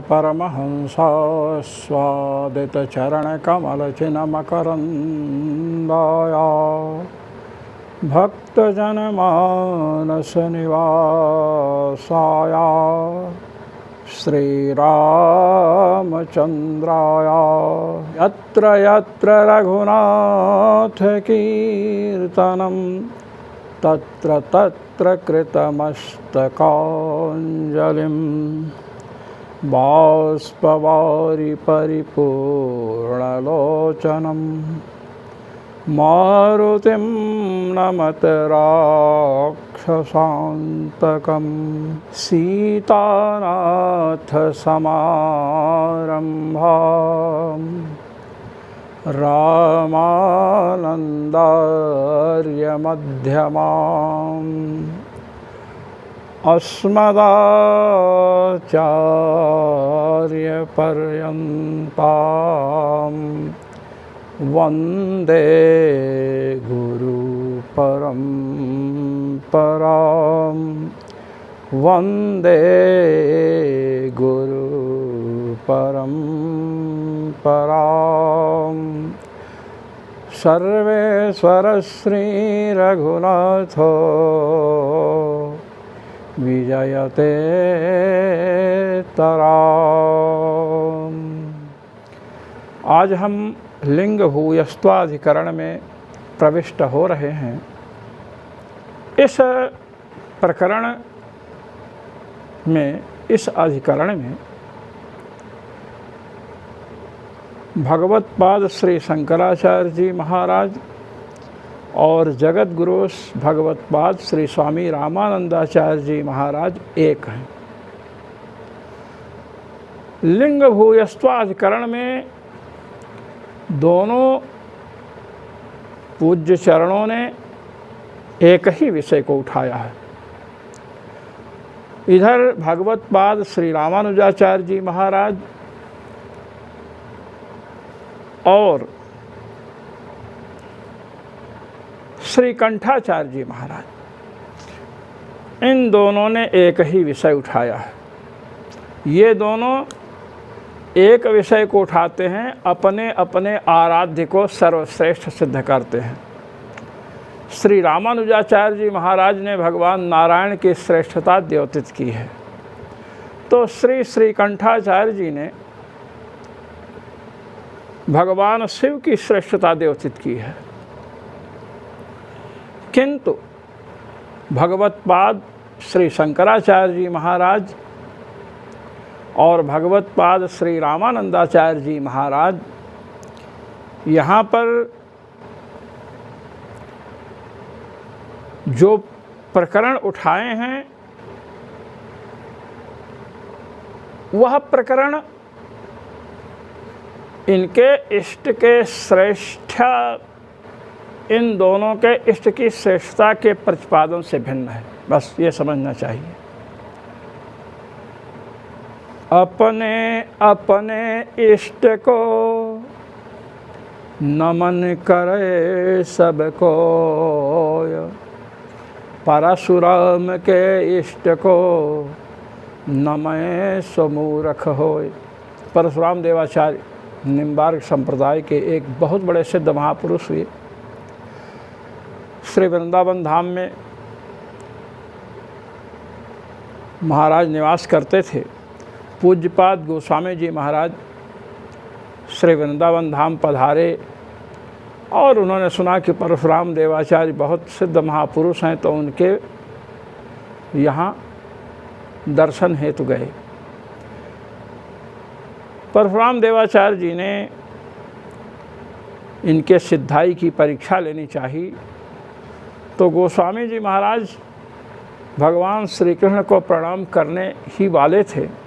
परमहंसास्वादितचरणकमलचिन्मकरन्दाया भक्तजनमानसनिवासाया श्रीरामचन्द्राय यत्र यत्र रघुनाथकीर्तनं तत्र तत्र कृतमस्तकाञ्जलिं बाष्पवारि परिपूर्णलोचनं मारुतिं नमत राक्षसान्तकं सीतानाथसमारम्भां रामानन्दार्यमध्यमाम् अस्मदाचार्यपर्यन्तां वन्दे गुरुपरम्परां वन्दे गुरुपरम्परां सर्वेश्वर श्रीरघुनाथो विजयते तराम। आज हम लिंग भूयस्त्वाधिकरण में प्रविष्ट हो रहे हैं। इस प्रकरण में, इस अधिकरण में भगवत्पाद श्री शंकराचार्य जी महाराज और जगत गुरु भगवत्पाद श्री स्वामी रामानंदाचार्य जी महाराज एक हैं। लिंग भूयस्त्वाधिकरण में दोनों पूज्य चरणों ने एक ही विषय को उठाया है। इधर भगवत्पाद श्री रामानुजाचार्य जी महाराज और श्री कंठाचार्य जी महाराज, इन दोनों ने एक ही विषय उठाया है। ये दोनों एक विषय को उठाते हैं, अपने अपने आराध्य को सर्वश्रेष्ठ सिद्ध करते हैं। श्री रामानुजाचार्य जी महाराज ने भगवान नारायण की श्रेष्ठता द्योतित की है, तो श्री कंठाचार्य जी ने भगवान शिव की श्रेष्ठता द्योतित की है। किंतु भगवत्पाद श्री शंकराचार्य जी महाराज और भगवत्पाद श्री रामानंदाचार्य जी महाराज यहाँ पर जो प्रकरण उठाए हैं वह प्रकरण इनके इष्ट के श्रेष्ठ, इन दोनों के इष्ट की श्रेष्ठता के प्रतिपादन से भिन्न है। बस ये समझना चाहिए। अपने अपने इष्ट को नमन करे सबको, परशुराम के इष्ट को नमय समूरख होय। परशुराम देवाचार्य निम्बार्क संप्रदाय के एक बहुत बड़े सिद्ध महापुरुष हुए। श्री वृंदावन धाम में महाराज निवास करते थे। पूज्यपाद गोस्वामी जी महाराज श्री वृंदावन धाम पधारे और उन्होंने सुना कि परशुराम देवाचार्य बहुत सिद्ध महापुरुष हैं, तो उनके यहाँ दर्शन हेतु गए। परशुराम देवाचार्य जी ने इनके सिद्धाई की परीक्षा लेनी चाहिए, तो गोस्वामी जी महाराज भगवान श्री कृष्ण को प्रणाम करने ही वाले थे।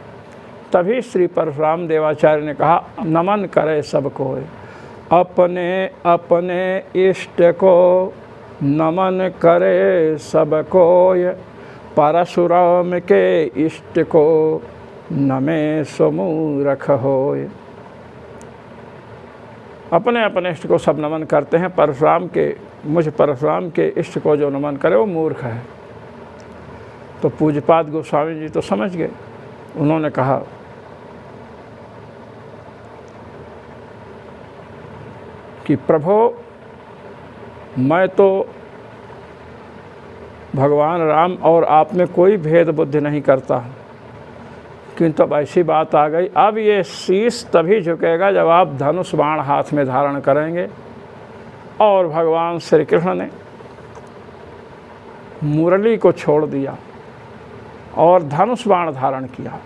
तभी श्री परशुराम देवाचार्य ने कहा, नमन करे सबको, अपने अपने इष्ट को नमन करे सबको, परशुराम के इष्ट को नमे समूरख होय। अपने अपने इष्ट को सब नमन करते हैं, मुझ परशुराम के इष्ट को जो नमन करे वो मूर्ख है। तो पूज्यपाद गोस्वामी जी तो समझ गए। उन्होंने कहा कि प्रभो मैं तो भगवान राम और आप में कोई भेद बुद्धि नहीं करता, किंतु अब ऐसी बात आ गई, अब ये शीश तभी झुकेगा जब आप धनुष बाण हाथ में धारण करेंगे। और भगवान श्री कृष्ण ने मुरली को छोड़ दिया और धनुष बाण धारण किया।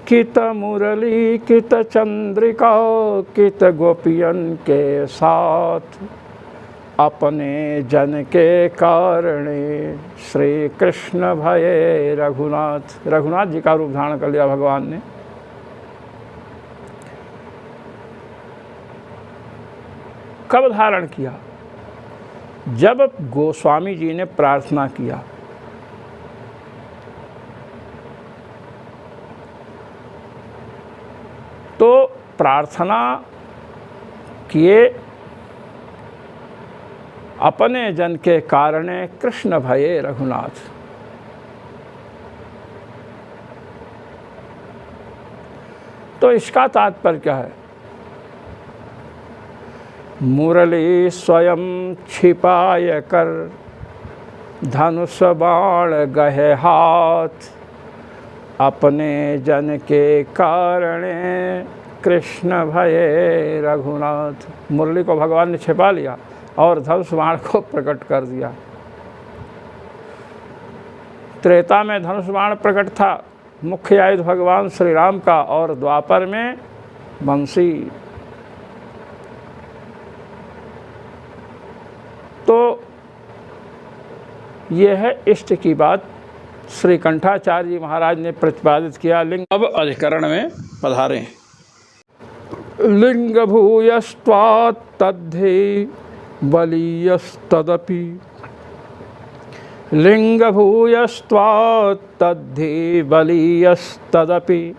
कित मुरली कित चंद्रिका कित गोपियन के साथ, अपने जन के कारणे श्री कृष्ण भये रघुनाथ। रघुनाथ जी का रूप धारण कर लिया भगवान ने। कब धारण किया? जब गोस्वामी जी ने प्रार्थना किया। तो प्रार्थना किए, अपने जन के कारणे कृष्ण भये रघुनाथ। तो इसका तात्पर्य क्या है? मुरली स्वयं छिपाय कर, धनुष बाण गहे हाथ, अपने जन के कारणे कृष्ण भये रघुनाथ। मुरली को भगवान ने छिपा लिया और धनुष बाण को प्रकट कर दिया। त्रेता में धनुष बाण प्रकट था, मुख्य आयुध भगवान श्री राम का, और द्वापर में बंसी। तो यह है इष्ट की बात श्री कंठाचार्य जी महाराज ने प्रतिपादित किया। लिंग अब अधिकरण में पधारें। लिंग भूयस्त्वात् तद्धि बलीयस्तदपि, लिंग भूयस्त्वात् तद्धि बलीयस्तदपि।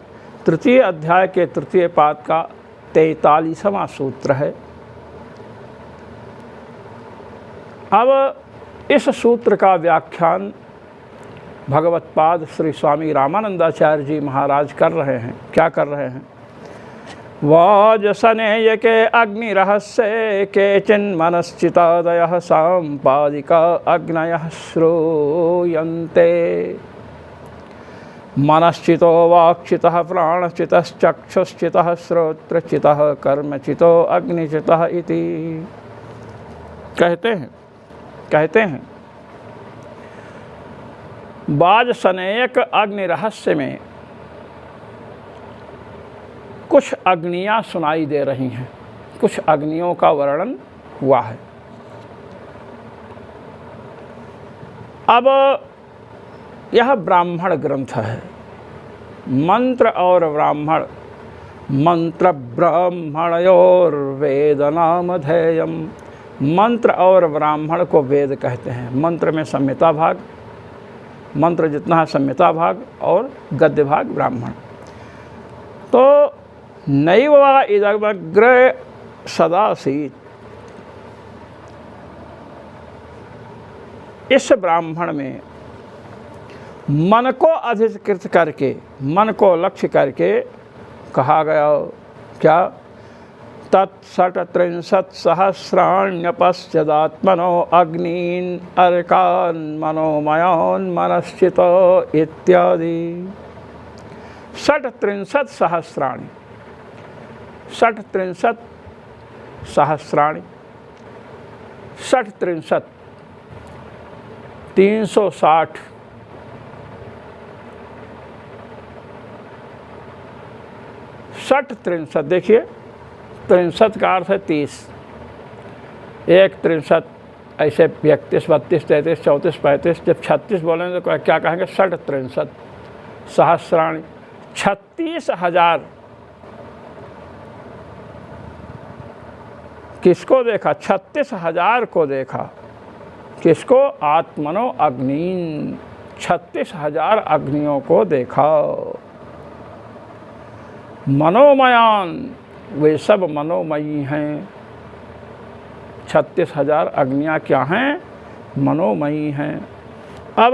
तृतीय अध्याय के तृतीय पाद का 43वां सूत्र है। अब इस सूत्र का व्याख्यान भगवत्पाद श्री स्वामी रामानंदाचार्य जी महाराज कर रहे हैं। क्या कर रहे हैं? वाजसनेय के अग्नि रहस्य केचिन् मनश्चितादयः सांपादिका अग्नयः श्रूयन्ते। मनश्चितो वाक्चितः प्राणश्चितश्चक्षुश्चितः श्रोत्रचितः कर्मचितो अग्निचितः इति कहते हैं। वाजसनेयक अग्नि रहस्य में कुछ अग्नियां सुनाई दे रही हैं, कुछ अग्नियों का वर्णन हुआ है। अब यह ब्राह्मण ग्रंथ है। मंत्र और ब्राह्मण, मंत्र ब्राह्मणयोर वेद नामधेयम। मंत्र और ब्राह्मण को वेद कहते हैं। मंत्र में संहिता भाग, मंत्र जितना है संहिता भाग, और गद्य भाग ब्राह्मण। तो नैव इदमग्र सदासीत, इस ब्राह्मण में मन को अधिकृत करके, मन को लक्ष्य करके कहा गया। क्या? तत्सट्त्रिंशत् सहस्राण्यपश्यदात्मनो अग्नीन् अर्कान् मनोमयान् मनश्चितो इत्यादि। 37 सहस्राणि, 37 सहस्राणि, 37 360, 63 देखिए, 63 का अर्थ है 30, 1 63, ऐसे 31 32 33 34 35। जब 36 बोलेंगे तो क्या कहेंगे? 63 सहस्राणि, 36,000। किसको देखा? 36,000 को देखा। किसको? आत्मनो अग्नीन, 36,000 अग्नियों को देखा। मनोमयान, वे सब मनोमयी हैं। 36,000 अग्नियाँ क्या हैं? मनोमयी हैं। अब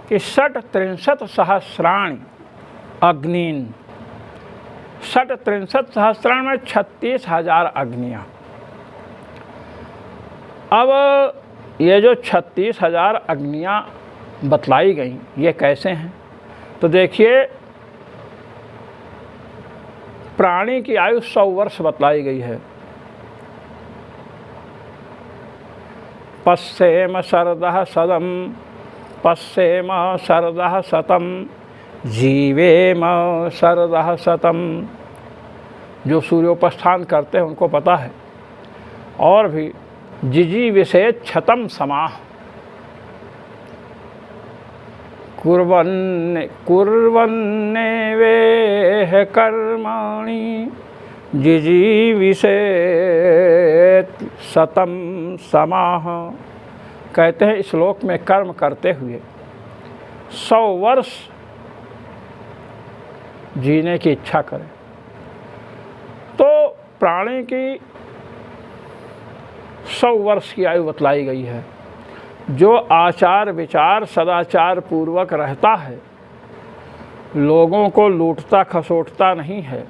कि 63 सहस्राणि अग्निन, षट त्रिंशत सहस्राण में 36,000 अग्नियाँ। अब ये जो 36,000 अग्नियाँ बतलाई गई ये कैसे हैं? तो देखिए, प्राणी की आयु 100 वर्ष बतलाई गई है। पश्येम शरदः सदम पश्येम शरदः शतम जीवेम शरदः शतम। जो सूर्योपस्थान करते हैं उनको पता है। और भी जिजी विषय क्षतम समाह कुर्वन्ने वे कर्माणि जिजी विषय शतम समाह। कहते हैं श्लोक में कर्म करते हुए 100 वर्ष जीने की इच्छा करें। तो प्राणी की 100 वर्ष की आयु बतलाई गई है। जो आचार विचार सदाचार पूर्वक रहता है, लोगों को लूटता खसोटता नहीं है,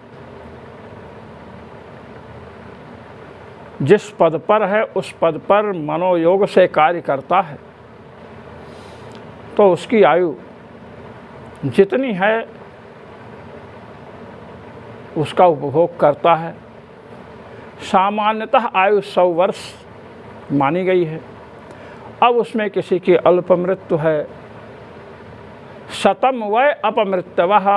जिस पद पर है उस पद पर मनोयोग से कार्य करता है, तो उसकी आयु जितनी है उसका उपभोग करता है। सामान्यतः आयु 100 वर्ष मानी गई है। अब उसमें किसी की अल्प मृत्यु है। शतम वै अपमृत्यवः,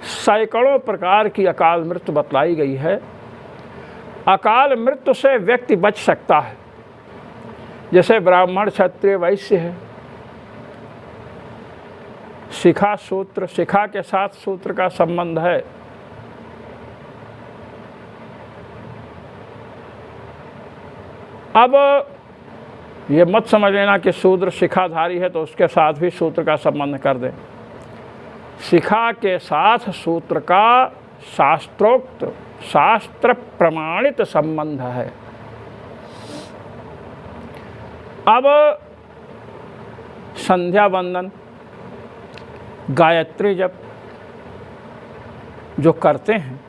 सैकड़ों प्रकार की अकाल मृत्यु बतलाई गई है। अकाल मृत्यु से व्यक्ति बच सकता है, जैसे ब्राह्मण क्षत्रिय वैश्य है। शिखा सूत्र, शिखा के साथ सूत्र का संबंध है। अब ये मत समझ लेना कि शूद्र शिखाधारी है तो उसके साथ भी सूत्र का संबंध कर दें। शिखा के साथ सूत्र का शास्त्रोक्त शास्त्र प्रमाणित संबंध है। अब संध्या वंदन गायत्री जप जो करते हैं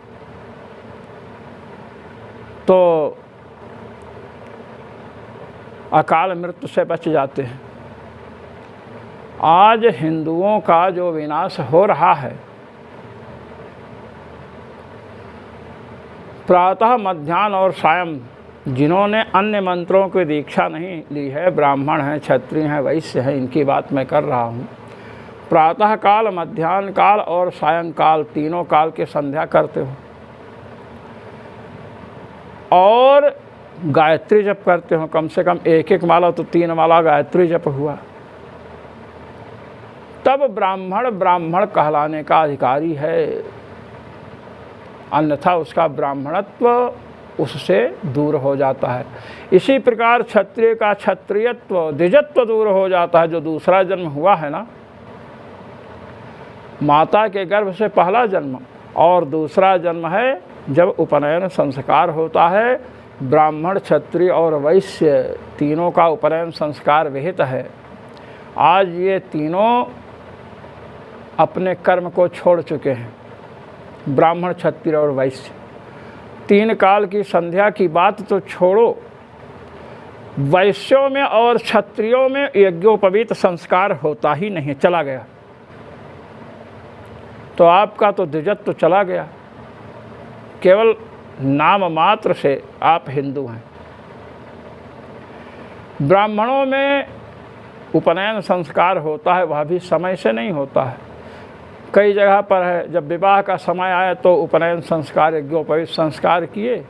तो अकाल मृत्यु से बच जाते हैं। आज हिंदुओं का जो विनाश हो रहा है, प्रातः मध्याह्न और सायं जिन्होंने अन्य मंत्रों की दीक्षा नहीं ली है, ब्राह्मण हैं क्षत्रिय हैं वैश्य हैं, इनकी बात मैं कर रहा हूँ। प्रातः काल मध्याह्न काल और सायंकाल तीनों काल के संध्या करते हो और गायत्री जप करते हो। कम से कम एक एक माला तो 3 माला गायत्री जप हुआ, तब ब्राह्मण ब्राह्मण कहलाने का अधिकारी है। अन्यथा उसका ब्राह्मणत्व उससे दूर हो जाता है। इसी प्रकार क्षत्रिय का क्षत्रियत्व द्विजत्व दूर हो जाता है। जो दूसरा जन्म हुआ है ना, माता के गर्भ से पहला जन्म, और दूसरा जन्म है जब उपनयन संस्कार होता है। ब्राह्मण क्षत्रिय और वैश्य तीनों का उपनयन संस्कार विहित है। आज ये तीनों अपने कर्म को छोड़ चुके हैं, ब्राह्मण क्षत्रिय और वैश्य। 3 काल की संध्या की बात तो छोड़ो, वैश्यों में और क्षत्रियों में यज्ञोपवीत संस्कार होता ही नहीं, चला गया। तो आपका तो द्विजत्व चला गया, केवल नाम मात्र से आप हिंदू हैं। ब्राह्मणों में उपनयन संस्कार होता है, वह भी समय से नहीं होता है। कई जगह पर है जब विवाह का समय आया तो उपनयन संस्कार यज्ञोपवीत संस्कार किए,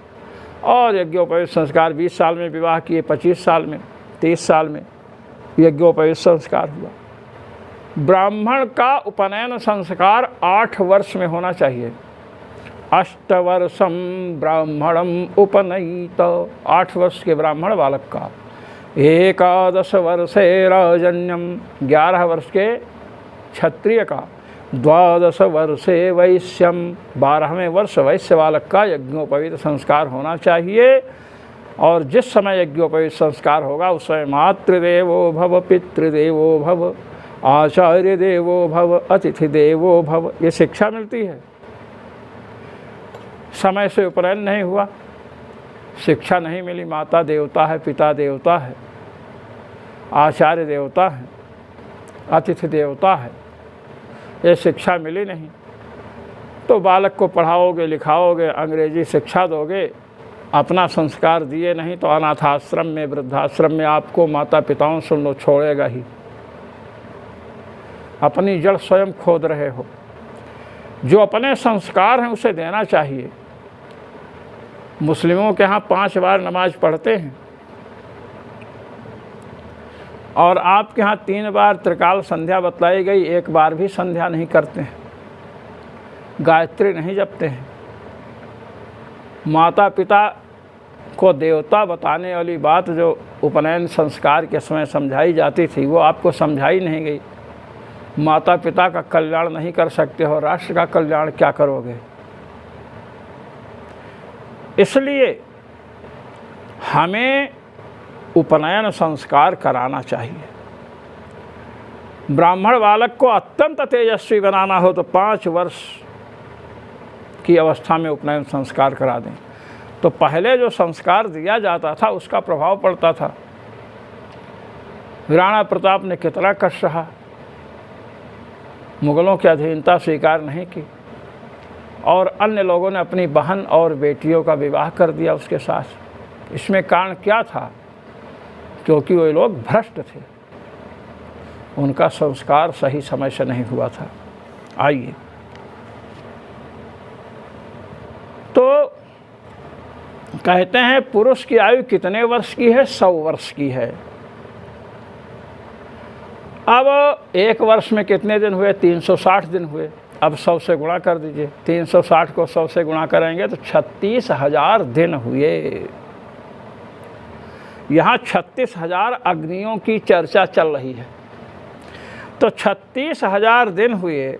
और यज्ञोपवीत संस्कार 20 साल में विवाह किए, 25 साल में 30 साल में यज्ञोपवीत संस्कार हुआ। ब्राह्मण का उपनयन संस्कार 8 वर्ष में होना चाहिए। 8 वर्षम ब्राह्मणम उपनयित, 8 वर्ष के ब्राह्मण बालक का। 11 वर्षे राजन्यम, 11 वर्ष के क्षत्रिय का। 12 वर्षे वैश्यम, 12वें वर्ष वैश्य बालक का यज्ञोपवीत संस्कार होना चाहिए। और जिस समय यज्ञोपवीत संस्कार होगा उस समय मातृदेवो भव पितृदेवो भव, आचार्य देवो भव, अतिथि देवो भव, ये शिक्षा मिलती है। समय से उपनयन नहीं हुआ, शिक्षा नहीं मिली, माता देवता है, पिता देवता है, आचार्य देवता है, अतिथि देवता है, ये शिक्षा मिली नहीं, तो बालक को पढ़ाओगे, लिखाओगे, अंग्रेजी शिक्षा दोगे, अपना संस्कार दिए नहीं तो अनाथाश्रम में, वृद्धाश्रम में आपको माता पिताओं से लो छोड़ेगा ही। अपनी जड़ स्वयं खोद रहे हो। जो अपने संस्कार हैं उसे देना चाहिए। मुस्लिमों के यहाँ 5 बार नमाज पढ़ते हैं और आपके यहाँ 3 बार त्रिकाल संध्या बतलाई गई, 1 बार भी संध्या नहीं करते हैं, गायत्री नहीं जपते हैं। माता पिता को देवता बताने वाली बात जो उपनयन संस्कार के समय समझाई जाती थी वो आपको समझाई नहीं गई। माता पिता का कल्याण नहीं कर सकते हो, राष्ट्र का कल्याण क्या करोगे? इसलिए हमें उपनयन संस्कार कराना चाहिए। ब्राह्मण बालक को अत्यंत तेजस्वी बनाना हो तो 5 वर्ष की अवस्था में उपनयन संस्कार करा दें। तो पहले जो संस्कार दिया जाता था उसका प्रभाव पड़ता था। राणा प्रताप ने कितना कष्ट सहा, मुगलों की अधीनता स्वीकार नहीं की और अन्य लोगों ने अपनी बहन और बेटियों का विवाह कर दिया उसके साथ। इसमें कारण क्या था? क्योंकि वे लोग भ्रष्ट थे, उनका संस्कार सही समय से नहीं हुआ था। आइए, तो कहते हैं पुरुष की आयु कितने वर्ष की है? 100 वर्ष की है। अब 1 वर्ष में कितने दिन हुए? 360 दिन हुए। अब 100 से गुणा कर दीजिए। 360 को 100 से गुणा करेंगे तो 36,000 दिन हुए। यहाँ 36,000 अग्नियों की चर्चा चल रही है, तो 36,000 दिन हुए।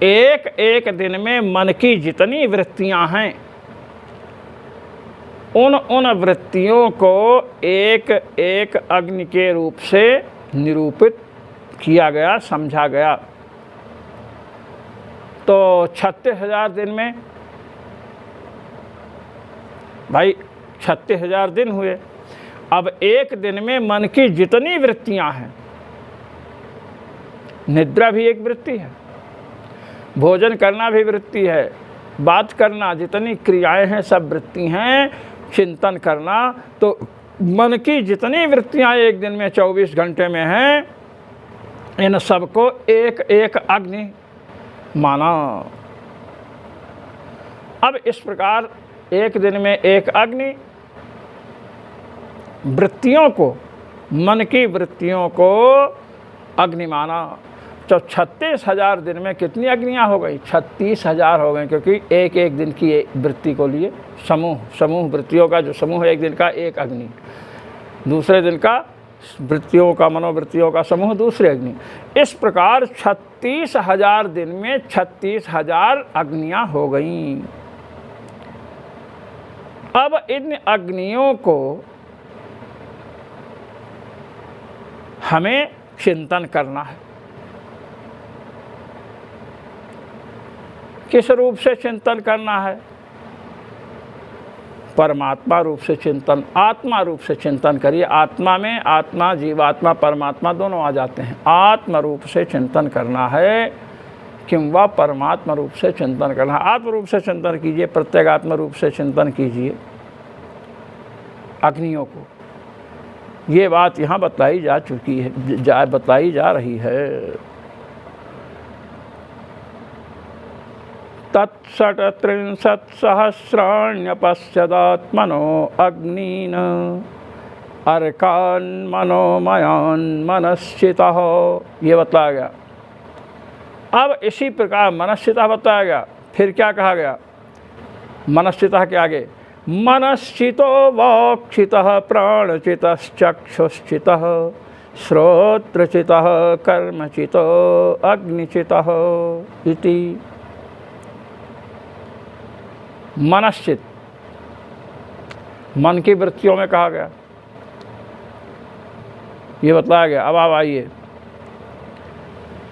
एक एक दिन में मन की जितनी वृत्तियां हैं उन वृत्तियों को एक एक अग्नि के रूप से निरूपित किया गया, समझा गया। तो 36,000 दिन में भाई 36,000 दिन हुए। अब एक दिन में मन की जितनी वृत्तियां हैं, निद्रा भी एक वृत्ति है, भोजन करना भी वृत्ति है, बात करना, जितनी क्रियाएं हैं सब वृत्ति हैं, चिंतन करना, तो मन की जितनी वृत्तियां एक दिन में 24 घंटे में हैं, इन सबको एक एक अग्नि माना। अब इस प्रकार एक दिन में एक अग्नि, वृत्तियों को, मन की वृत्तियों को अग्नि माना। तो 36,000 दिन में कितनी अग्नियाँ हो गई? 36,000 हो गई, क्योंकि एक एक दिन की वृत्ति को लिए समूह वृत्तियों का जो समूह है, एक दिन का एक अग्नि, दूसरे दिन का वृत्तियों का, मनोवृत्तियों का समूह दूसरे अग्नि। इस प्रकार 36,000 दिन में 36,000 अग्नियाँ हो गईं। अब इन अग्नियों को हमें चिंतन करना है। किस रूप से चिंतन करना है? परमात्मा रूप से चिंतन, आत्मा रूप से चिंतन करिए। आत्मा में आत्मा, जीवात्मा, परमात्मा दोनों आ जाते हैं। आत्म रूप से चिंतन करना है किंवा परमात्मा रूप से चिंतन करना है। आत्म रूप से चिंतन कीजिए, प्रत्येगात्म रूप से चिंतन कीजिए अग्नियों को। ये बात यहाँ बताई जा चुकी है, बताई जा रही है। तत्षट्त्रिंशत्सहस्राण्यपश्यदात्मनो अग्नीन अर्कान् मनोमयान् मनश्चितः, ये बताया गया। अब इसी प्रकार मनश्चितः बताया गया। फिर क्या कहा गया? मनश्चितः के आगे मनश्चितो वाक्चितः प्राणचितश्चक्षुश्चितः श्रोत्रचितः कर्मचितो अग्निचितः इति। मनश्चित, मन की वृत्तियों में कहा गया, ये बताया गया। अब आप आइए,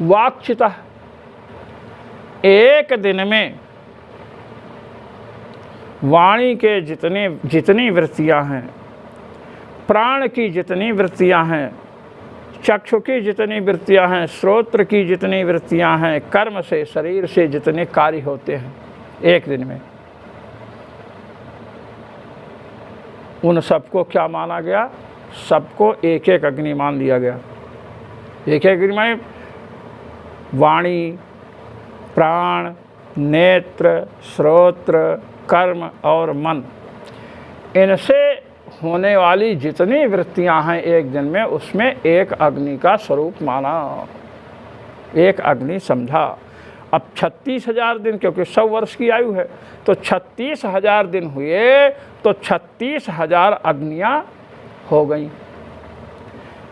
वाक्चितः, एक दिन में वाणी के जितनी वृत्तियां हैं, प्राण की जितनी वृत्तियां हैं, चक्षु की जितनी वृत्तियां हैं, श्रोत्र की जितनी वृत्तियां हैं, कर्म से, शरीर से जितने कार्य होते हैं एक दिन में, उन सबको क्या माना गया? सबको एक एक अग्नि मान लिया गया। एक एक अग्नि में वाणी, प्राण, नेत्र, श्रोत्र, कर्म और मन, इनसे होने वाली जितनी वृत्तियां हैं एक दिन में, उसमें एक अग्नि का स्वरूप माना, एक अग्नि समझा। अब 36,000 दिन, क्योंकि 100 वर्ष की आयु है, तो 36,000 दिन हुए तो 36,000 अग्नियां हो गई।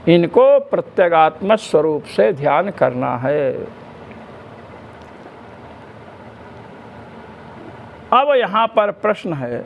इनको प्रत्यगात्मक स्वरूप से ध्यान करना है। अब यहाँ पर प्रश्न है,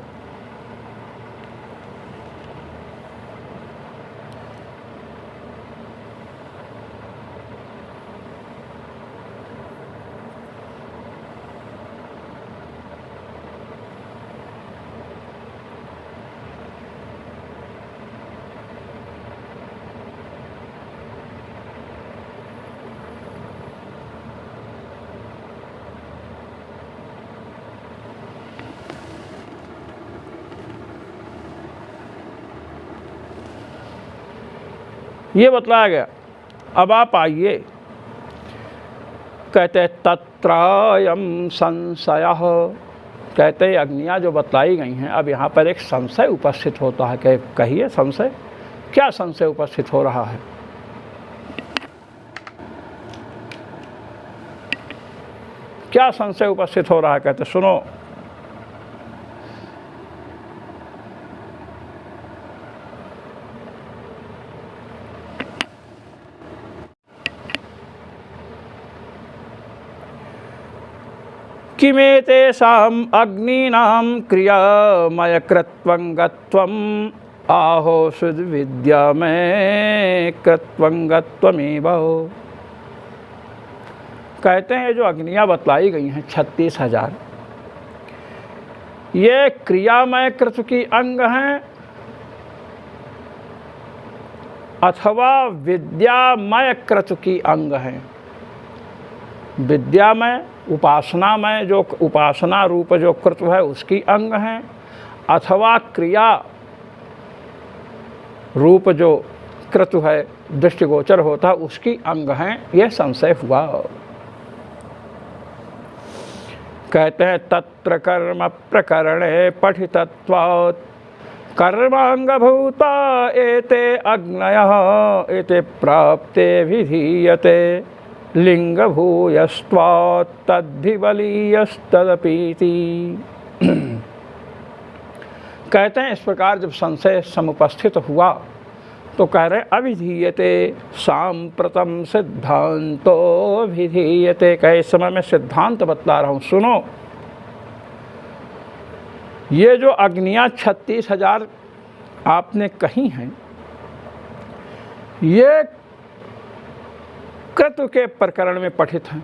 ये बतलाया गया। अब आप आइए, कहते तत्रायं संशयः, कहते अग्नियाँ जो बतलाई गई हैं, अब यहाँ पर एक संशय उपस्थित होता है। कहिए संशय, क्या संशय उपस्थित हो रहा है? क्या संशय उपस्थित हो रहा है? कहते सुनो, किमेतेषाम् अग्नीनां क्रियामयकृत्वं गत्वम् आहो सुविद्यामय कृत्वं गत्वमेव। कहते हैं जो अग्नियाँ बतलाई गई हैं 36,000, ये क्रियामय कृत की अंग हैं अथवा विद्यामय कृत की अंग हैं। विद्यामय, उपासनामय, जो उपासना रूप जो कृत है उसकी अंग हैं, अथवा क्रिया रूप जो कृत है, दृष्टिगोचर होता उसकी अंग हैं। यह संशय हुआ। कहते हैं तत्र कर्म प्रकरणे पठितत्वात् कर्मांगभूता एते अग्नयः एते प्राप्ते विधीयते लिंग भूयस्त्वात् तद्धि बलीयस्तदपीति। कहते हैं इस प्रकार जब संशय समुपस्थित हुआ तो कह रहे अभिधीयते सांप्रतम सिद्धांतो विधीयते। कहे इस समय मैं सिद्धांत बतला रहा हूँ, सुनो। ये जो अग्नियाँ 36,000 आपने कही हैं, ये क्रतु के प्रकरण में पठित हैं।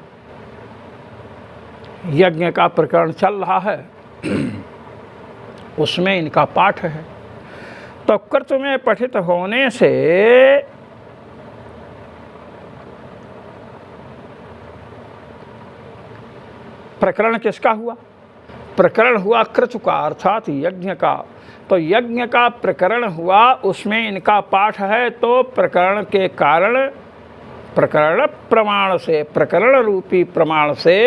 यज्ञ का प्रकरण चल रहा है, उसमें इनका पाठ है। तो क्रतु में पठित होने से प्रकरण किसका हुआ? प्रकरण हुआ क्रतु का, अर्थात यज्ञ का। तो यज्ञ का प्रकरण हुआ, उसमें इनका पाठ है। तो प्रकरण के कारण, प्रकरण प्रमाण से, प्रकरण रूपी प्रमाण से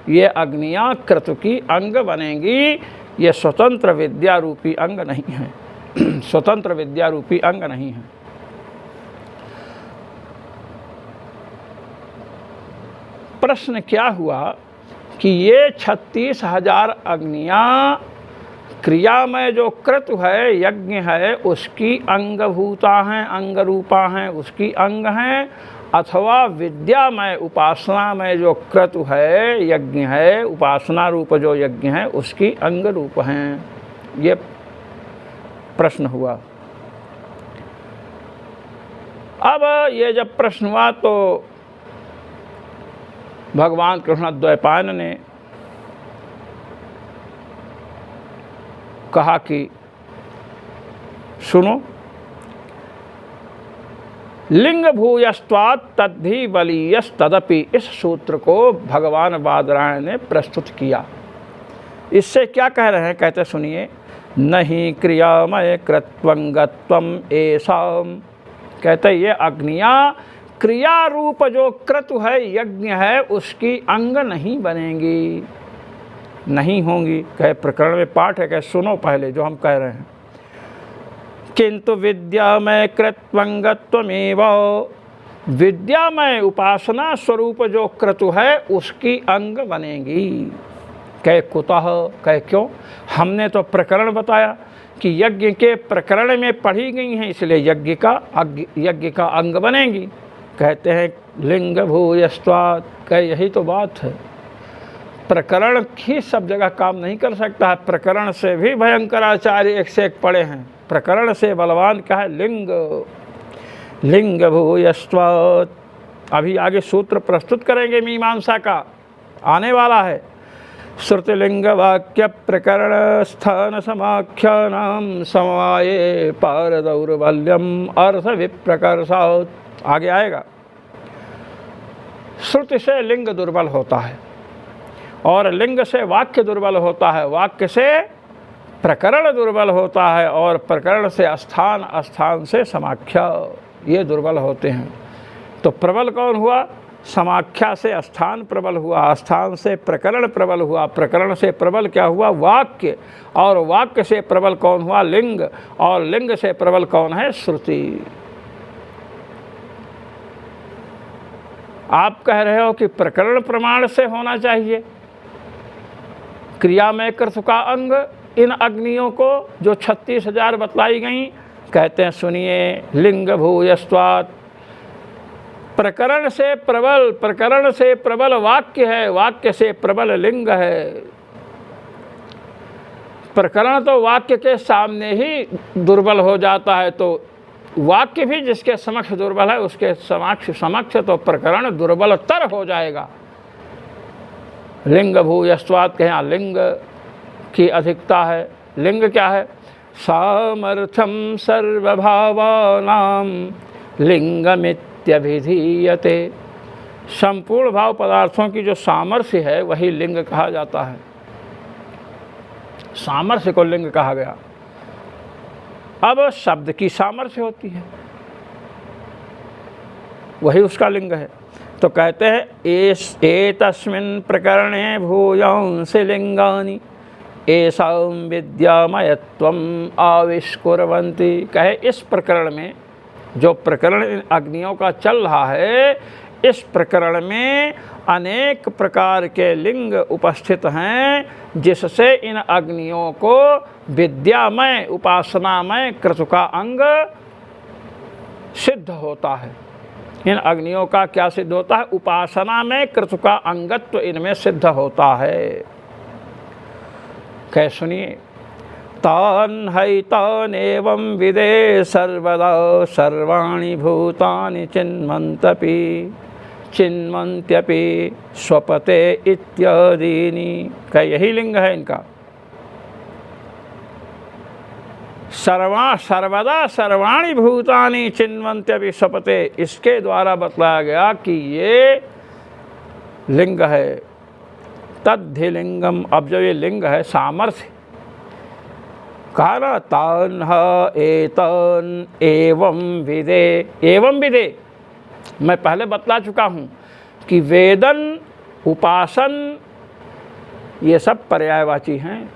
ये अग्नियाँ क्रतु की अंग बनेंगी। ये स्वतंत्र विद्या रूपी अंग नहीं है, स्वतंत्र विद्या रूपी अंग नहीं है। प्रश्न क्या हुआ कि ये 36,000 अग्नियाँ क्रिया में जो क्रतु है, यज्ञ है, उसकी अंगभूता हैं, अंग रूपा हैं, उसकी अंग हैं, अथवा विद्या में, उपासना में जो क्रतु है, यज्ञ है, उपासना रूप जो यज्ञ है, उसकी अंग रूप हैं। ये प्रश्न हुआ। अब ये जब प्रश्न हुआ तो भगवान कृष्णद्वैपायन ने कहा कि सुनो, लिंग भूयस्त्वात् तद्धि बलीयस तदपि, इस सूत्र को भगवान बादरायण ने प्रस्तुत किया। इससे क्या कह रहे हैं, कहते सुनिए, नहीं क्रियामय कृत्वंगत्वम ऐसाम, कहते ये अग्नियाँ क्रिया रूप जो क्रतु है, यज्ञ है, उसकी अंग नहीं बनेंगी, नहीं होंगी। कहे प्रकरण में पाठ है, कहे सुनो पहले जो हम कह रहे हैं। किंतु विद्यामय कृत्वंगत्वमेव, विद्यामय उपासना स्वरूप जो क्रतु है उसकी अंग बनेगी। कहे कुतः, कहे क्यों, हमने तो प्रकरण बताया कि यज्ञ के प्रकरण में पढ़ी गई हैं, इसलिए यज्ञ का अंग बनेंगी। कहते हैं लिंग भूयस्त्वात्, कहे यही तो बात है, प्रकरण ही सब जगह काम नहीं कर सकता है। प्रकरण से भी भयंकर आचार्य एक से एक पढ़े हैं, प्रकरण से बलवान क्या है, लिंग। लिंग भूयस्त्वात्, अभी आगे सूत्र प्रस्तुत करेंगे मीमांसा का, आने वाला है। श्रुतिलिंग वाक्य प्रकरण स्थान समाख्यानाम समवाये पार दौर्बल्यम अर्थ विप्रकर्षात्, आगे आएगा। श्रुति से लिंग दुर्बल होता है और लिंग से वाक्य दुर्बल होता है, वाक्य से प्रकरण दुर्बल होता है और प्रकरण से स्थान, स्थान से समाख्या, ये दुर्बल होते हैं। तो प्रबल कौन हुआ, समाख्या से स्थान प्रबल हुआ, स्थान से प्रकरण प्रबल हुआ, प्रकरण से प्रबल क्या हुआ, वाक्य, और वाक्य से प्रबल कौन हुआ, लिंग, और लिंग से प्रबल कौन है, श्रुति। आप कह रहे हो कि प्रकरण प्रमाण से होना चाहिए, क्रिया में कृत का अंग इन अग्नियों को जो 36,000 बतलाई गई। कहते हैं सुनिए, लिंग भूयस्त्वात्, प्रकरण से प्रबल वाक्य है, वाक्य से प्रबल लिंग है। प्रकरण तो वाक्य के सामने ही दुर्बल हो जाता है, तो वाक्य भी जिसके समक्ष दुर्बल है उसके समक्ष तो प्रकरण दुर्बलतर हो जाएगा। लिंग भूयस्त्वात्, कहें लिंग की अधिकता है। लिंग क्या है, सामर्थ्यम सर्वभावानां लिंगमित्यभिधीयते, संपूर्ण भाव पदार्थों की जो सामर्थ्य है वही लिंग कहा जाता है। सामर्थ्य को लिंग कहा गया। अब शब्द की सामर्थ्य होती है, वही उसका लिंग है। तो कहते हैं एतस्मिन् प्रकरणे भूयांसि लिंगानि एषां विद्यामयत्वम् आविष्कुर्वन्ति। कहे इस प्रकरण में, जो प्रकरण इन अग्नियों का चल रहा है, इस प्रकरण में अनेक प्रकार के लिंग उपस्थित हैं, जिससे इन अग्नियों को विद्यामय उपासनामय क्रतु का अंग सिद्ध होता है। इन अग्नियों का क्या सिद्ध होता है, उपासना में क्रतु का अंगत्व इनमें सिद्ध होता है। कह सुनिए, तान हैतान एवं विदे सर्वदा सर्वाणि भूतानि चिन्मन्त्यपि स्वपते इत्यादीनि। क्या यही लिंग है इनका, सर्वदा सर्वाणि भूतानि चिन्वन्त्यपि स्वपते, इसके द्वारा बतलाया गया कि ये लिंग है। तद्धि लिंगम, अब जो ये लिंग है सामर्थ्य, कहा ना, तान एतन एवं विदे। एवं विदे मैं पहले बतला चुका हूँ कि वेदन उपासन ये सब पर्यायवाची हैं।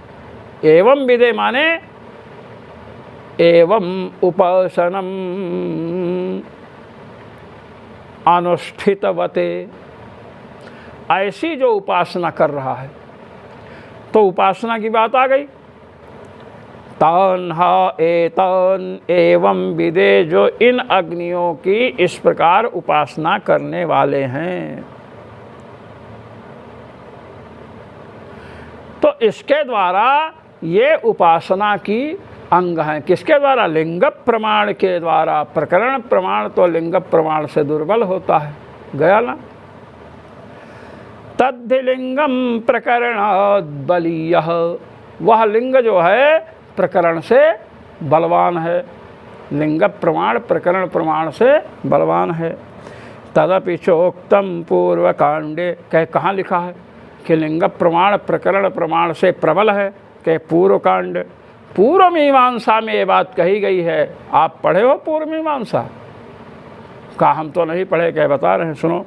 एवं विदे माने एवं उपासनम अनुष्ठितवते, ऐसी जो उपासना कर रहा है, तो उपासना की बात आ गई। तान एतन एवं विदे, जो इन अग्नियों की इस प्रकार उपासना करने वाले हैं, तो इसके द्वारा ये उपासना की अंग हैं। किसके द्वारा, लिंग प्रमाण के द्वारा। प्रकरण प्रमाण तो लिंग प्रमाण से दुर्बल होता है, गया ना। तद्धिलिंगम प्रकरणात् बलीयः, वह लिंग जो है प्रकरण से बलवान है, लिंग प्रमाण प्रकरण प्रमाण से बलवान है। तदपि चोक्तम पूर्व कांडे, कहाँ लिखा है कि लिंग प्रमाण प्रकरण प्रमाण से प्रबल है, कि पूर्व कांड पूर्व मीमांसा में ये बात कही गई है। आप पढ़े हो पूर्व मीमांसा? कहा हम तो नहीं पढ़े, कह बता रहे हैं, सुनो।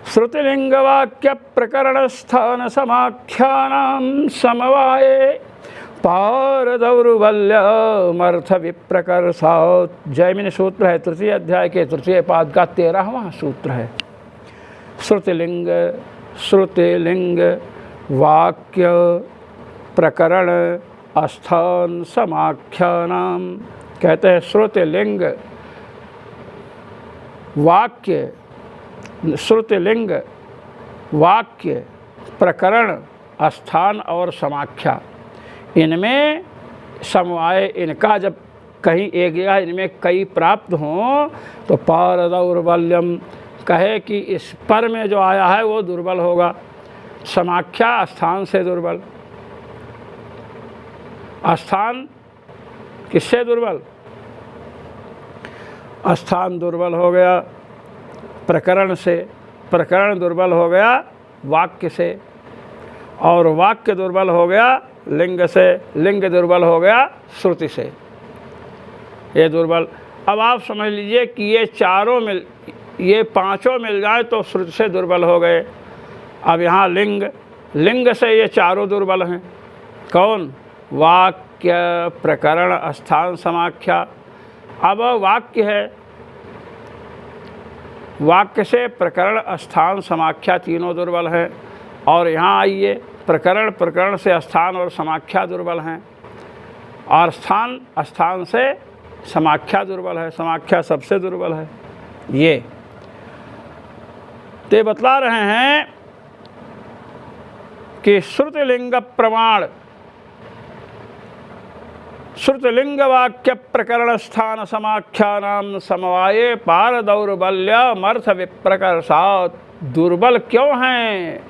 श्रुतिलिंग वाक्य प्रकरण स्थान समाख्यानां समवाये पार दौर्बल्यमर्थ विप्रकर्षात्, जैमिनी सूत्र है, तृतीय अध्याय के तृतीय पाद का 13वां सूत्र है। श्रुतिलिंग, श्रुतिलिंग वाक्य प्रकरण स्थान समाख्यानाम, कहते हैं श्रुतिलिंग वाक्य, श्रुतिलिंग वाक्य प्रकरण स्थान और समाख्या, इनमें समवाय, इनका जब कहीं एक जगह इनमें कई प्राप्त हों तो पार दौर्बल्यम, कहे कि इस पर में जो आया है वो दुर्बल होगा। समाख्या स्थान से दुर्बल, स्थान किससे दुर्बल? स्थान दुर्बल हो गया प्रकरण से, प्रकरण दुर्बल हो गया वाक्य से, और वाक्य दुर्बल हो गया लिंग से, लिंग दुर्बल हो गया श्रुति से, ये दुर्बल। अब आप समझ लीजिए कि ये चारों मिल, ये पांचों मिल जाए तो श्रुति से दुर्बल हो गए। अब यहाँ लिंग, लिंग से ये चारों दुर्बल हैं। कौन? वाक्य प्रकरण स्थान समाख्या। अब वाक्य है, वाक्य से प्रकरण स्थान समाख्या तीनों दुर्बल हैं। और यहाँ आइए, प्रकरण, प्रकरण से स्थान और समाख्या दुर्बल हैं, और स्थान, स्थान से समाख्या दुर्बल है, समाख्या सबसे दुर्बल है। ये ते बतला रहे हैं कि श्रुतिलिंग प्रमाण, श्रुतिलिंग वाक्य प्रकरण स्थान समाख्यानाम समवाये पार दौर्बल्यमर्थ विप्रकर्षात्, दुर्बल क्यों हैं?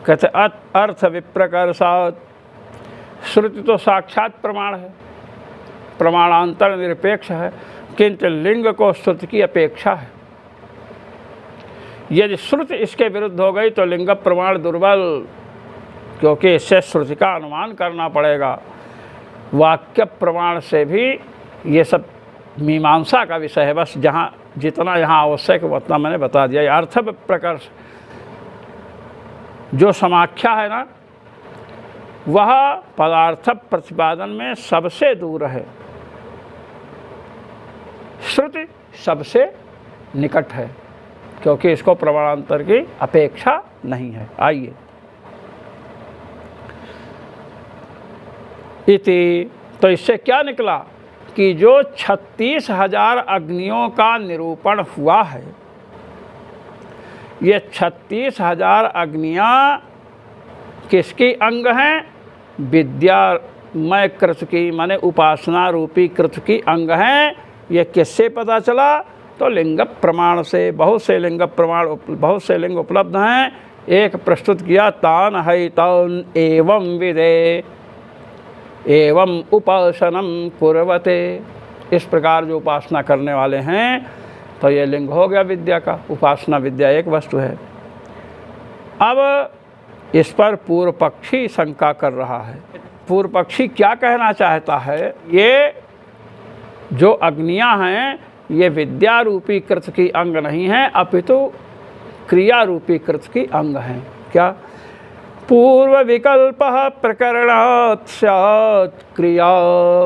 कहते अर्थ विप्रकर्षात्, श्रुति तो साक्षात प्रमाण है, प्रमाणांतर निरपेक्ष है, किंतु लिंग को श्रुति की अपेक्षा है। यदि श्रुति इसके विरुद्ध हो गई तो लिंग प्रमाण दुर्बल, क्योंकि इससे श्रुति का अनुमान करना पड़ेगा। वाक्य प्रमाण से भी ये सब मीमांसा का विषय है, बस जहाँ जितना यहाँ आवश्यक उतना मैंने बता दिया। अर्थ प्रकर्ष जो समाख्या है ना, वह पदार्थ प्रतिपादन में सबसे दूर है, श्रुति सबसे निकट है, क्योंकि इसको प्रमाणांतर की अपेक्षा नहीं है। आइए, इति, तो इससे क्या निकला कि जो 36,000 अग्नियों का निरूपण हुआ है, ये 36,000 अग्नियाँ किसकी अंग हैं? विद्यामय कृत की, माने उपासना रूपी कृत की अंग हैं। ये किससे पता चला? तो लिंग प्रमाण से। बहुत से लिंग प्रमाण, बहुत से लिंग उपलब्ध हैं। एक प्रस्तुत किया, तान है तान एवं विदे एवं उपासनम कुर्वते, इस प्रकार जो उपासना करने वाले हैं, तो ये लिंग हो गया विद्या का। उपासना विद्या एक वस्तु है। अब इस पर पूर्व पक्षी शंका कर रहा है। पूर्व पक्षी क्या कहना चाहता है? ये जो अग्नियां हैं, ये विद्या रूपी कृत की अंग नहीं हैं, अपितु क्रिया रूपी कृत की अंग हैं। क्या? पूर्व विकल्प प्रकरणात् स्यात् क्रिया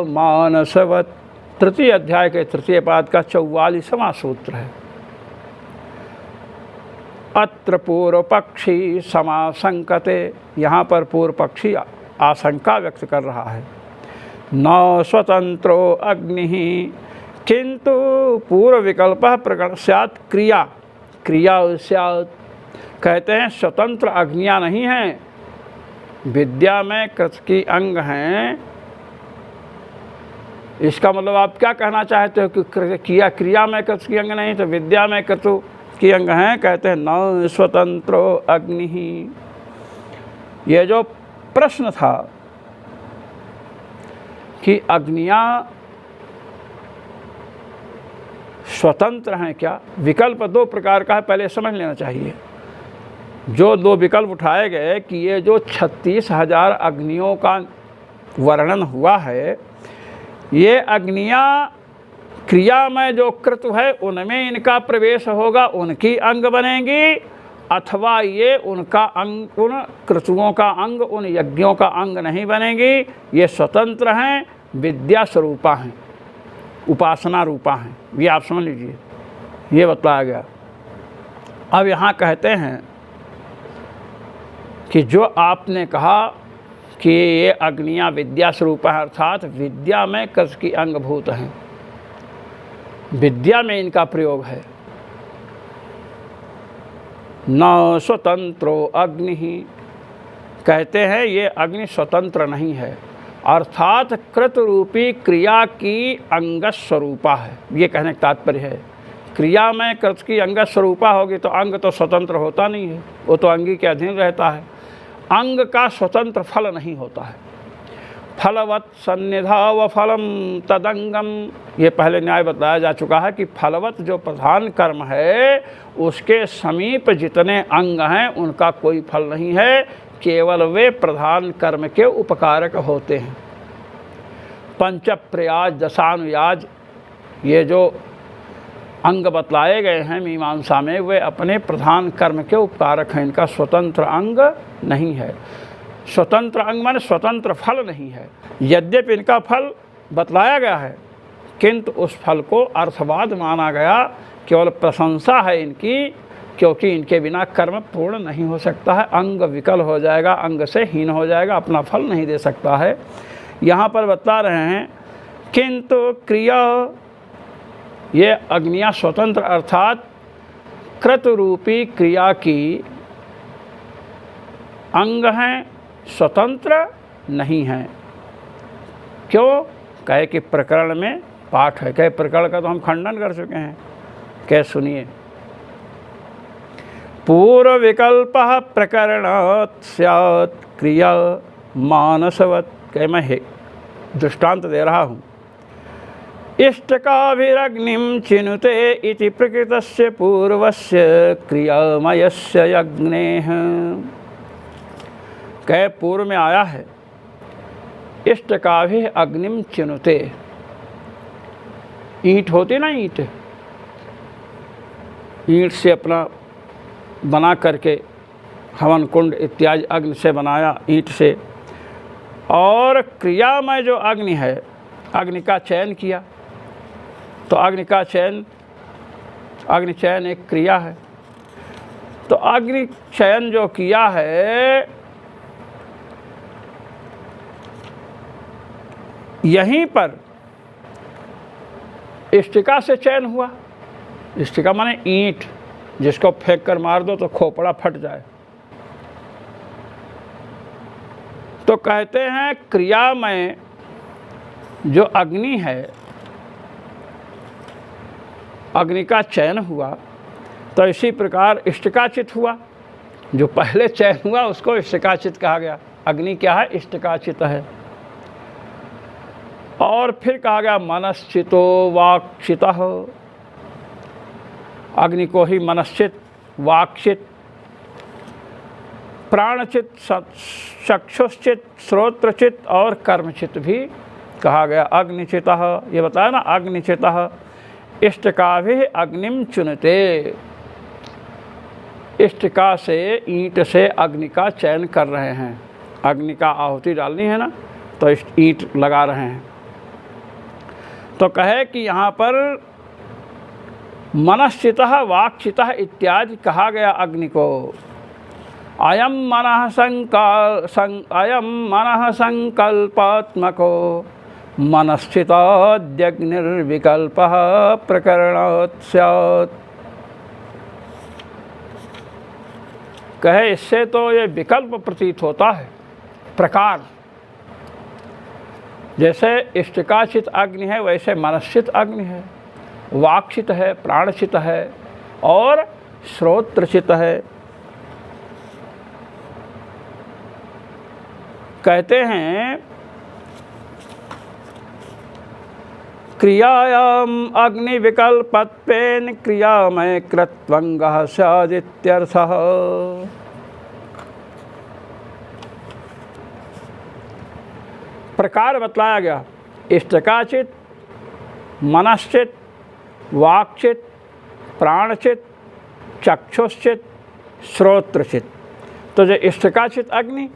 मानसवत्, तृतीय अध्याय के तृतीय पाद का 44वां सूत्र है। अत्र पूर्व पक्षी समाशंकते, यहाँ पर पूर्व पक्षी आशंका व्यक्त कर रहा है। न स्वतंत्रो अग्नि किंतु पूर्व विकल्प प्रकरण स्यात् क्रिया, क्रिया स्यात्, कहते हैं स्वतंत्र अग्नियाँ नहीं हैं, विद्या में कृत की अंग हैं। इसका मतलब आप क्या कहना चाहते हो कि क्रिया में कृत की अंग नहीं तो विद्या में कृत की अंग हैं? कहते हैं न स्वतंत्रो अग्नि ही। ये जो प्रश्न था कि अग्नियाँ स्वतंत्र हैं क्या, विकल्प दो प्रकार का है, पहले समझ लेना चाहिए। जो दो विकल्प उठाए गए कि ये जो 36,000 अग्नियों का वर्णन हुआ है, ये अग्नियाँ क्रिया में जो क्रतु है उनमें इनका प्रवेश होगा, उनकी अंग बनेंगी, अथवा ये उनका अंग, उन क्रतुओं का अंग, उन यज्ञों का अंग नहीं बनेंगी। ये स्वतंत्र हैं, विद्या स्वरूपा हैं, उपासना रूपा हैं। ये आप समझ लीजिए, ये बताया गया। अब यहाँ कहते हैं कि जो आपने कहा कि ये अग्नियाँ विद्या स्वरूप है, अर्थात विद्या में कर्ष की अंगभूत हैं, विद्या में इनका प्रयोग है। न स्वतंत्रो अग्नि ही, कहते हैं ये अग्नि स्वतंत्र नहीं है, अर्थात कृत रूपी क्रिया की अंग स्वरूपा है। ये कहने का तात्पर्य है, क्रिया में कृत की अंग स्वरूपा होगी तो अंग तो स्वतंत्र होता नहीं है, वो तो अंगी के अधीन रहता है। अंग का स्वतंत्र फल नहीं होता है। फलवत सन्निधा फलम तदंगम, ये पहले न्याय बताया जा चुका है कि फलवत जो प्रधान कर्म है उसके समीप जितने अंग हैं उनका कोई फल नहीं है, केवल वे प्रधान कर्म के उपकारक होते हैं। पंच प्रयाज दशानुयाज, ये जो अंग बतलाए गए हैं मीमांसा में, वे अपने प्रधान कर्म के उपकारक हैं, इनका स्वतंत्र अंग नहीं है। स्वतंत्र अंग माने स्वतंत्र फल नहीं है। यद्यपि इनका फल बतलाया गया है, किंतु उस फल को अर्थवाद माना गया, केवल प्रशंसा है इनकी, क्योंकि इनके बिना कर्म पूर्ण नहीं हो सकता है। अंग विकल हो जाएगा, अंग से हीन हो जाएगा, अपना फल नहीं दे सकता है। यहाँ पर बता रहे हैं किंतु क्रिया, ये अग्नियाँ स्वतंत्र अर्थात कृत रूपी क्रिया की अंग हैं, स्वतंत्र नहीं हैं। क्यों? कहे कि प्रकरण में पाठ है। कहे प्रकरण का तो हम खंडन कर चुके हैं। कहे सुनिए, पूर्व विकल्प प्रकरणात् स्यात् क्रिया मानसवत्। कहे मैं दृष्टांत दे रहा हूँ। इष्टकाभिरग्निं चिनुते इति प्रकृतस्य पूर्वस्य क्रियामयस्य यज्ञेः। कहे पूर्व में आया है इष्टकाभि अग्निम चिनुते। ईंट होती ना, ईंट से अपना बना करके हवन कुंड इत्यादि अग्नि से बनाया, ईंट से। और क्रिया में जो अग्नि है, अग्नि का चयन किया, तो अग्नि का चयन, अग्नि चयन एक क्रिया है। तो अग्नि चयन जो किया है, यहीं पर इष्टिका से चयन हुआ। इष्टिका माने ईंट, जिसको फेंक कर मार दो तो खोपड़ा फट जाए। तो कहते हैं क्रिया में जो अग्नि है, अग्नि का चयन हुआ, तो इसी प्रकार इष्टिकाचित हुआ। जो पहले चयन हुआ उसको इष्टिकाचित कहा गया। अग्नि क्या है? इष्टिकाचित है। और फिर कहा गया मनश्चितो वाक्चितः। अग्नि को ही मनश्चित, वाक्चित, प्राणचित, चक्षुश्चित, श्रोत्रचित और कर्मचित भी कहा गया। अग्निचितः, ये बताया ना, अग्निचितः इष्टिकाभि अग्निम चुनते। इष्टिका से, ईंट से अग्नि का चयन कर रहे हैं। अग्नि का आहुति डालनी है ना, तो ईंट लगा रहे हैं। तो कहे कि यहाँ पर मनश्चितः वाक्चितः इत्यादि कहा गया अग्नि को। अयम मनः संकल्पात्मको मनश्चिताद्यग्निर्विकल्पः प्रकरणात् स्यात्। कहे इससे तो ये विकल्प प्रतीत होता है, प्रकार। जैसे इष्टिकाचित अग्नि है, वैसे मनश्चित अग्नि है, वाक्चित है, प्राणचित है और श्रोत्रचित है। कहते हैं क्रियायाम अग्नि विकल्पत्वेन क्रियामय कृत्वंगः स्यादित्यर्थः। प्रकार बतलाया गया, इष्टकाचित, मनश्चित, वाक्चित, प्राणचित, चक्षुश्चित, श्रोत्रचित। तो जो इष्टकाचित अग्नि,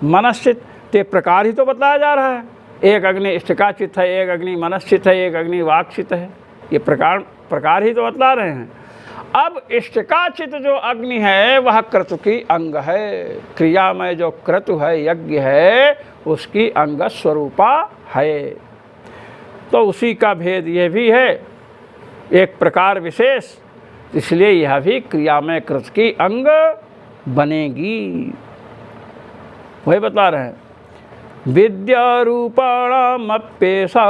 मनश्चित, ते प्रकार ही तो बताया जा रहा है। एक अग्नि इष्टकाचित है, एक अग्नि मनश्चित है, एक अग्नि वाक्चित है, ये प्रकार ही तो बतला रहे हैं। अब इष्टकाचित जो अग्नि है वह क्रतु की अंग है। क्रिया में जो क्रतु है, यज्ञ है, उसकी अंग स्वरूपा है। तो उसी का भेद ये भी है, एक प्रकार विशेष, इसलिए यह भी क्रिया में कृत की अंग बनेगी। वही बता रहे हैं, विद्या रूपाणामप्येषां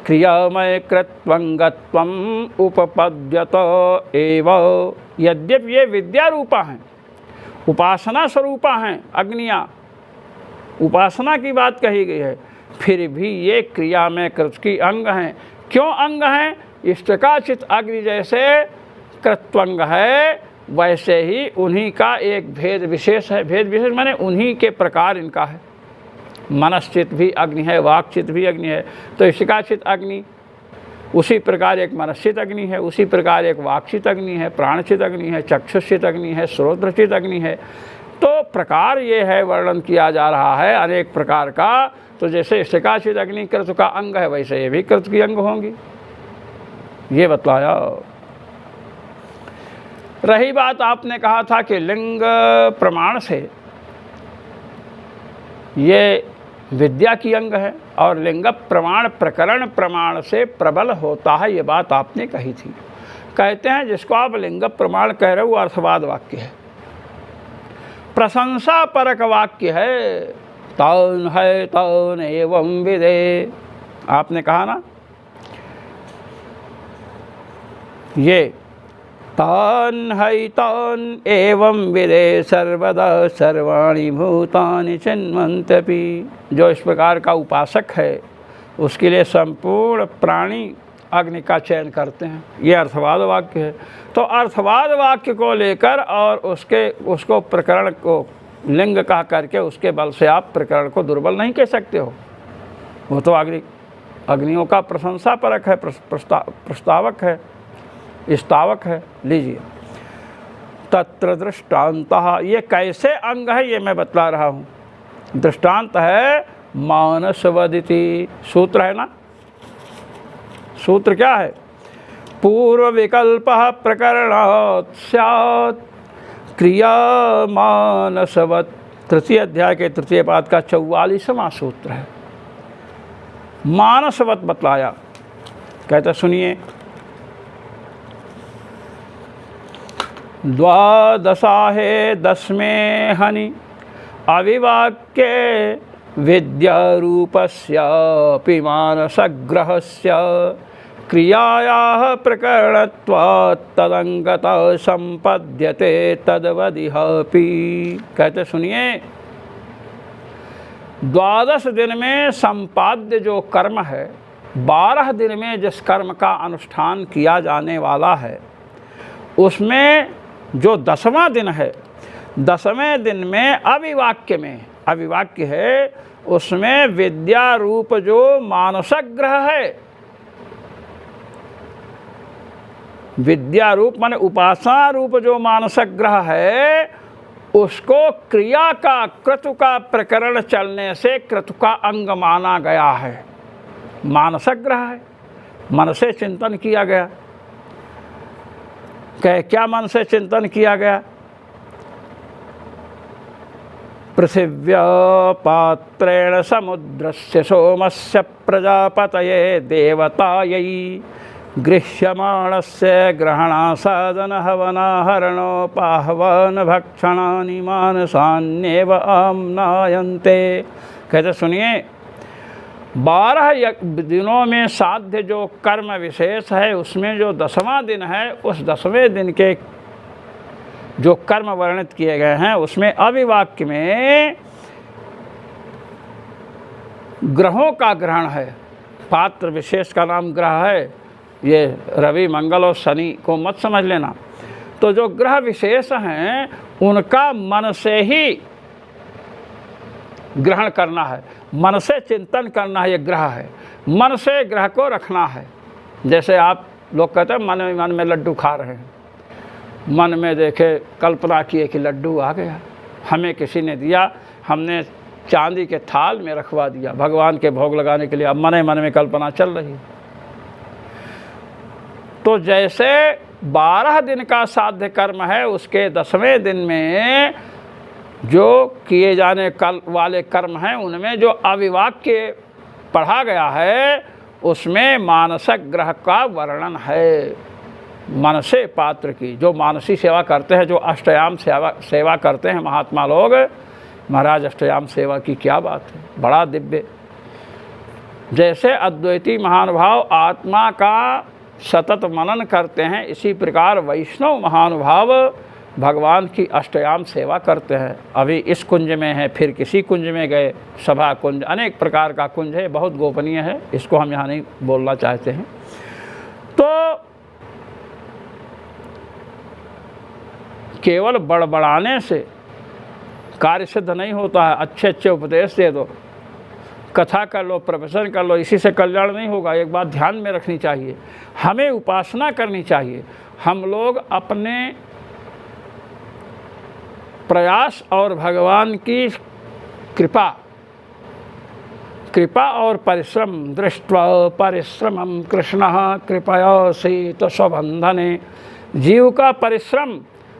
क्रियामय कृत्वंगत्वम उपपद्यत एव। यद्यपि ये विद्या रूपा हैं, उपासना स्वरूपा हैं, अग्नियाँ उपासना की बात कही गई है, फिर भी ये क्रिया में कृत की अंग हैं। क्यों अंग हैं? इष्टकाचित अग्नि जैसे कृत्वंग है, वैसे ही उन्हीं का एक भेद विशेष है। भेद विशेष माने उन्हीं के प्रकार इनका है। मनश्चित भी अग्नि है, वाक्चित भी अग्नि है। तो इष्टकाचित अग्नि, उसी प्रकार एक मनश्चित अग्नि है, उसी प्रकार एक वाक्चित अग्नि है, प्राणचित अग्नि है, चक्षुषित अग्नि है, श्रोत्रचित अग्नि है। तो प्रकार ये है, वर्णन किया जा रहा है अनेक प्रकार का। तो जैसे इष्टकाचित अग्नि कृत का अंग है, वैसे ये भी कृत की अंग होंगी, ये बतलाया। रही बात, आपने कहा था कि लिंग प्रमाण से ये विद्या की अंग है और लिंग प्रमाण प्रकरण प्रमाण से प्रबल होता है, ये बात आपने कही थी। कहते हैं जिसको आप लिंग प्रमाण कह रहे हो वो अर्थवाद वाक्य है, प्रशंसा परक वाक्य है। तौन है तौन एवं विदे, आपने कहा ना, ये तान है तान एवं विदे सर्वदा सर्वाणि भूतानि चिन्वन्त्यपि। जो इस प्रकार का उपासक है उसके लिए संपूर्ण प्राणी अग्नि का चयन करते हैं, ये अर्थवाद वाक्य है। तो अर्थवाद वाक्य को लेकर और उसको प्रकरण को लिंग कह करके उसके बल से आप प्रकरण को दुर्बल नहीं कह सकते हो। वो तो अग्नियों का प्रशंसा परक है, प्रस्तावक है, स्थावक है। लीजिए, तत्र दृष्टांतः, ये कैसे अंग है ये मैं बतला रहा हूँ। दृष्टांत है मानसवदिति, सूत्र है ना। सूत्र क्या है? पूर्व विकल्प प्रकरणात् स्यात् क्रिया मानसवत्। तृतीय अध्याय के तृतीय पाद का 44वां सूत्र है। मानसवत बतलाया। कहते सुनिए, द्वादशाहे दशमे हनि अविवाक्ये विद्यारूपस्यापि मानसग्रहस्य क्रियायाः प्रकरणत्वात् तदंगतः संपद्यते तद्वदिहापि। कहते सुनिए, 12 दिन में संपाद्य जो कर्म है, 12 दिन में जिस कर्म का अनुष्ठान किया जाने वाला है, उसमें जो 10वां दिन है, 10वें दिन में अविवाक्य है, उसमें विद्या रूप जो मानसग्रह है, विद्या रूप माने उपासना रूप जो मानसग्रह है, उसको क्रिया का क्रतु का प्रकरण चलने से क्रतु का अंग माना गया है। मानसग्रह है, मन से चिंतन किया गया। क्या मन से चिंतन किया गया? पृथिव्या पात्रेण समुद्रस्य सोमस्य प्रजापतये देवतायै गृह्यमाणस्य ग्रहणासादन हवनाहरणोपाहवन भक्षणानि मानसान्येव आम्नायन्ते। कहते सुनिए, 12 दिनों में साध्य जो कर्म विशेष है, उसमें जो 10वां दिन है, उस 10वें दिन के जो कर्म वर्णित किए गए हैं उसमें अविवाक्य में ग्रहों का ग्रहण है। पात्र विशेष का नाम ग्रह है, ये रवि मंगल और शनि को मत समझ लेना। तो जो ग्रह विशेष हैं उनका मन से ही ग्रहण करना है, मन से चिंतन करना है। ये ग्रह है, मन से ग्रह को रखना है। जैसे आप लोग कहते हैं मन में लड्डू खा रहे हैं, मन में देखे कल्पना किए कि लड्डू आ गया, हमें किसी ने दिया, हमने चांदी के थाल में रखवा दिया भगवान के भोग लगाने के लिए। अब मन में कल्पना चल रही है। तो जैसे 12 दिन का साध्य कर्म है, उसके 10वें दिन में जो किए जाने वाले कर्म हैं उनमें जो अविवाक्य पढ़ा गया है उसमें मानसिक ग्रह का वर्णन है। मन से पात्र की जो मानसी सेवा करते हैं, जो अष्टयाम सेवा करते हैं महात्मा लोग, महाराज अष्टयाम सेवा की क्या बात है, बड़ा दिव्य। जैसे अद्वैती महानुभाव आत्मा का सतत मनन करते हैं, इसी प्रकार वैष्णव महानुभाव भगवान की अष्टयाम सेवा करते हैं। अभी इस कुंज में है, फिर किसी कुंज में गए, सभा कुंज, अनेक प्रकार का कुंज है, बहुत गोपनीय है, इसको हम यहाँ नहीं बोलना चाहते हैं। तो केवल बड़बड़ाने से कार्य सिद्ध नहीं होता है। अच्छे अच्छे उपदेश दे दो, कथा कर लो, प्रवचन कर लो, इसी से कल्याण नहीं होगा। एक बात ध्यान में रखनी चाहिए, हमें उपासना करनी चाहिए। हम लोग अपने प्रयास और भगवान की कृपा और परिश्रम दृष्ट्वा परिश्रमं कृष्ण कृपया सीत स्वबंधने। जीव का परिश्रम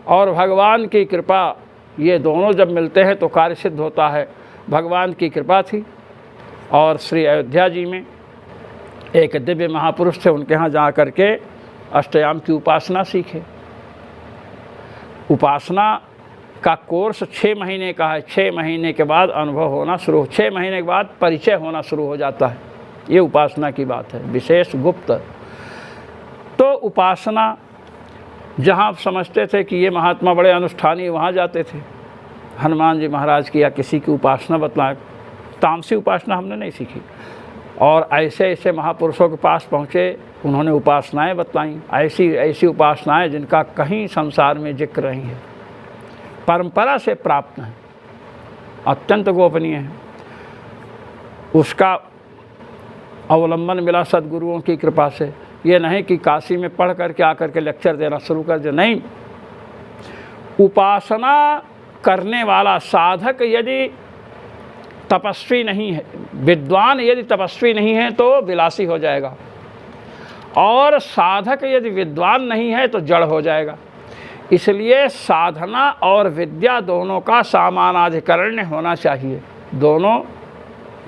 और भगवान की कृपा, ये दोनों जब मिलते हैं तो कार्य सिद्ध होता है। भगवान की कृपा थी और श्री अयोध्या जी में एक दिव्य महापुरुष थे, उनके यहाँ जा कर के अष्टयाम की उपासना सीखे। उपासना का कोर्स 6 महीने का है। 6 महीने के बाद अनुभव होना शुरू, 6 महीने के बाद परिचय होना शुरू हो जाता है। ये उपासना की बात है, विशेष गुप्त। तो उपासना जहाँ आप समझते थे कि ये महात्मा बड़े अनुष्ठानी, वहाँ जाते थे। हनुमान जी महाराज की या किसी की उपासना बतलाए, तामसी उपासना हमने नहीं सीखी। और ऐसे ऐसे महापुरुषों के पास पहुँचे, उन्होंने उपासनाएं बतलाई, ऐसी ऐसी उपासनाएं जिनका कहीं संसार में जिक्र नहीं है, परंपरा से प्राप्त हैं, अत्यंत गोपनीय है। उसका अवलंबन मिला सद्गुरुओं की कृपा से। ये नहीं कि काशी में पढ़ करके आकर के लेक्चर देना शुरू कर दे, नहीं। उपासना करने वाला साधक यदि तपस्वी नहीं है, विद्वान यदि तपस्वी नहीं है तो विलासी हो जाएगा, और साधक यदि विद्वान नहीं है तो जड़ हो जाएगा। इसलिए साधना और विद्या दोनों का समानाधिकरण होना चाहिए, दोनों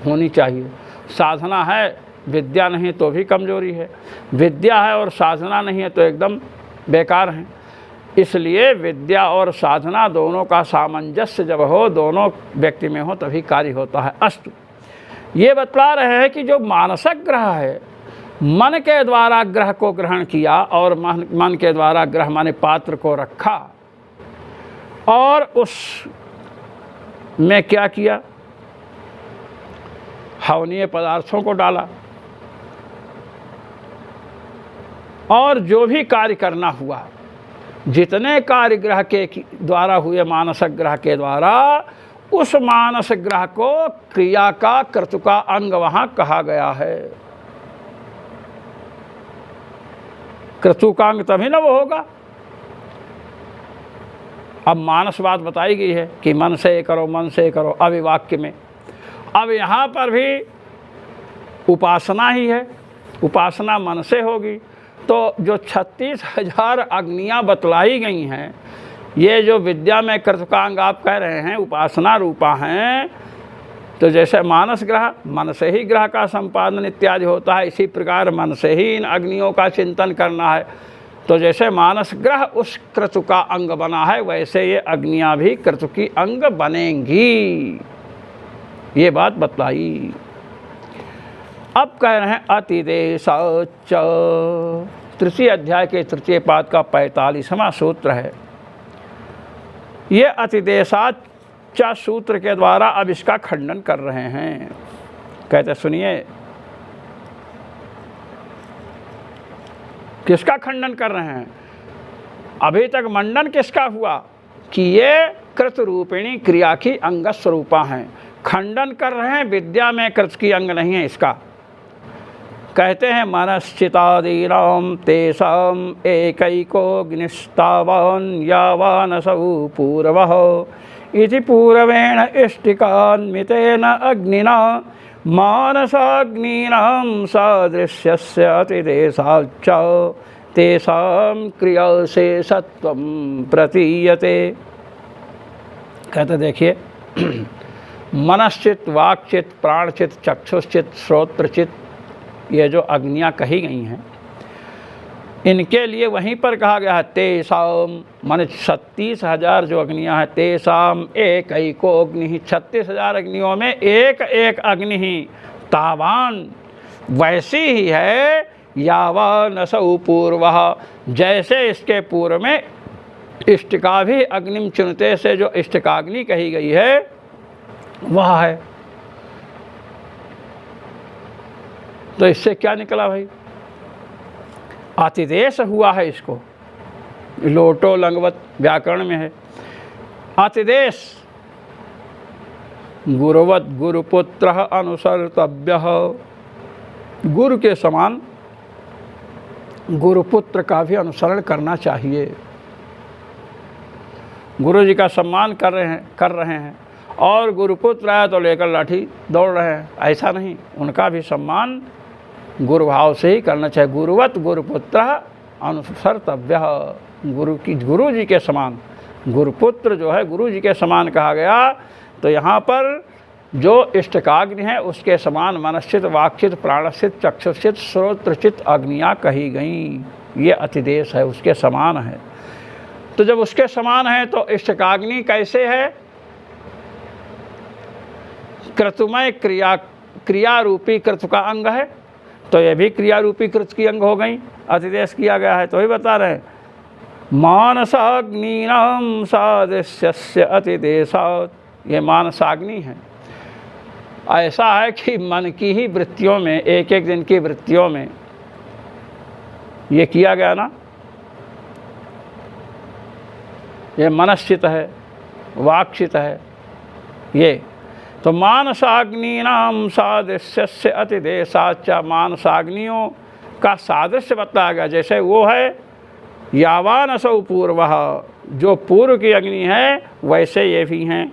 होनी चाहिए। साधना है, विद्या नहीं तो भी कमजोरी है, विद्या है और साधना नहीं है तो एकदम बेकार है। इसलिए विद्या और साधना दोनों का सामंजस्य जब हो, दोनों व्यक्ति में हो, तभी कार्य होता है। अस्तु, ये बतला रहे हैं कि जो मानसिक ग्रह है, मन के द्वारा ग्रह को ग्रहण किया और मन के द्वारा ग्रह माने पात्र को रखा, और उस में क्या किया, हवनीय पदार्थों को डाला, और जो भी कार्य करना हुआ, जितने कार्य ग्रह के द्वारा हुए मानसिक ग्रह के द्वारा, उस मानस ग्रह को क्रिया का कर्तु का अंग वहाँ कहा गया है। कर्तु का अंग तभी न वो होगा। अब मानस बात बताई गई है कि मन से करो, मन से करो, अविवाक्य में। अब यहाँ पर भी उपासना ही है, उपासना मन से होगी। तो जो 36,000 अग्नियाँ बतलाई गई हैं, ये जो विद्या में कर्तुकांग आप कह रहे हैं उपासना रूपा हैं, तो जैसे मानस ग्रह, मन से ही ग्रह का संपादन इत्यादि होता है, इसी प्रकार मन से ही इन अग्नियों का चिंतन करना है। तो जैसे मानस ग्रह उस क्रतु का अंग बना है, वैसे ये अग्नियाँ भी क्रतु की अंग बनेंगी, ये बात बतलाई। अब कह रहे हैं अतिदेशाच्च, तृतीय अध्याय के तृतीय पाद का 45वां सूत्र है। ये अतिदेशाचा सूत्र के द्वारा अब इसका खंडन कर रहे हैं। कहते सुनिए, किसका खंडन कर रहे हैं? अभी तक मंडन किसका हुआ कि ये कृत रूपिणी क्रिया की अंग स्वरूपा हैं। खंडन कर रहे हैं विद्या में कृत की अंग नहीं है इसका। कहते हैं मनश्चितादीनां तेषां एकैकोऽग्निस्तावान् यावानसौ पूर्वः इति पूर्वेण इष्टिकान्वितेन अग्निना मानसाग्नीनां सादृश्यस्य अतिदेशाच्च तेषां क्रियाशेषत्वं प्रतीयते। कहते देखिए, मनश्चित, वाक्चित, प्राणचित, चक्षुश्चित, श्रोत्रचित, ये जो अग्नियाँ कही गई हैं इनके लिए वहीं पर कहा गया है तेषाम, मन 36,000 जो अग्नियाँ हैं, तेषाम एकैको अग्नि, 36,000 अग्नियों में एक एक अग्नि ही तावान वैसी ही है यावानसौ पूर्वः, जैसे इसके पूर्व में इष्टिका भी अग्निम चुनते से जो इष्टिकाग्नि कही गई है वह है। तो इससे क्या निकला भाई? अतिदेश हुआ है इसको, लोटो लंगवत व्याकरण में है। अतिदेश गुरुवत गुरुपुत्र अनुसर्तव्य, गुरु के समान गुरुपुत्र का भी अनुसरण करना चाहिए। गुरु जी का सम्मान कर रहे हैं और गुरुपुत्र आया तो लेकर लाठी दौड़ रहे हैं, ऐसा नहीं, उनका भी सम्मान गुरु भाव से ही करना चाहिए। गुरुवत गुरुपुत्र अनुसर्तव्य, गुरु जी के समान गुरुपुत्र जो है गुरु जी के समान कहा गया। तो यहाँ पर जो इष्टकाग्नि है उसके समान मनश्चित, वाक्चित, प्राणश्चित, चक्षुश्चित, श्रोत्रचित अग्नियाँ कही गई। ये अतिदेश है, उसके समान है। तो जब उसके समान है तो इष्टकाग्नि कैसे है? क्रतुमय क्रिया रूपी कृत का अंग है, तो ये भी क्रिया रूपी कृत की अंग हो गई। अतिदेश किया गया है तो ही बता रहे हैं मानसाग्नीनां सादृश्यस्य अतिदेशात्, ये मानसाग्नि है। ऐसा है कि मन की ही वृत्तियों में, एक एक दिन की वृत्तियों में ये किया गया ना, ये मनश्चित है, वाक्चित है ये। तो मानसाग्नीनां सादृश्यस्य अतिदेशाच्च, मानसाग्नियों का सादृश्य बताया गया, जैसे वो है यावानसौ पूर्वः, जो पूर्व की अग्नि है वैसे ये भी हैं।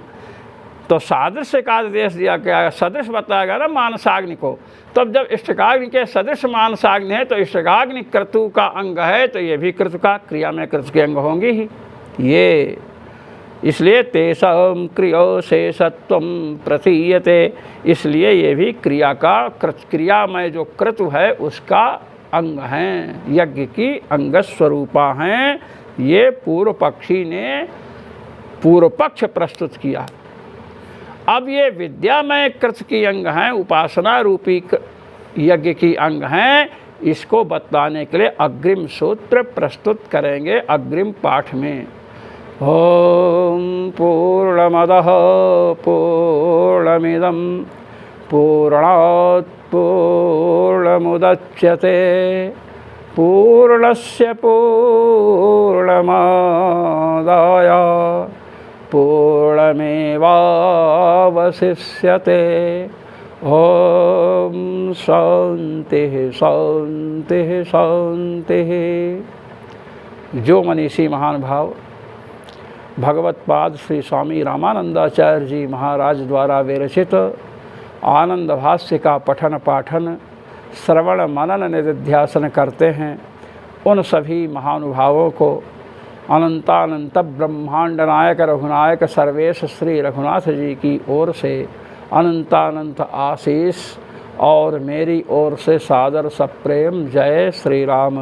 तो सादृश्य का आदेश दिया गया, सदृश बताया गया ना मानसाग्नि को। तब जब इष्टकाग्नि के सदृश मानसाग्नि है तो इष्टकाग्नि क्रतु का अंग है, तो ये भी क्रतु का, क्रिया में क्रतु के अंग होंगी ही ये। इसलिए तेषां क्रियाशेषत्वं प्रतीयते, इसलिए ये भी क्रिया का, क्रिया में जो क्रतु है उसका अंग हैं, यज्ञ की अंग स्वरूपा हैं। ये पूर्व पक्षी ने पूर्व पक्ष प्रस्तुत किया। अब ये विद्यामय कृत की अंग हैं, उपासना रूपी यज्ञ की अंग हैं। इसको बताने के लिए अग्रिम सूत्र प्रस्तुत करेंगे अग्रिम पाठ में। ओम पूर्णमदः पूर्णमिदं पूर्णात् पूर्णमुदच्यते पूर्णस्य पूर्णमादाय पूर्णमेवावशिष्यते। ओम शांतिः शांतिः शांतिः। जो मनीषी महान भाव भगवत्पाद श्री स्वामी रामानंदाचार्य जी महाराज द्वारा विरचित आनंद भाष्य का पठन पाठन श्रवण मनन निधिध्यासन करते हैं, उन सभी महानुभावों को अनंतानंत ब्रह्मांड नायक रघुनायक सर्वेश श्री रघुनाथ जी की ओर से अनंतानंत आशीष और मेरी ओर से सादर सप्रेम जय श्री राम।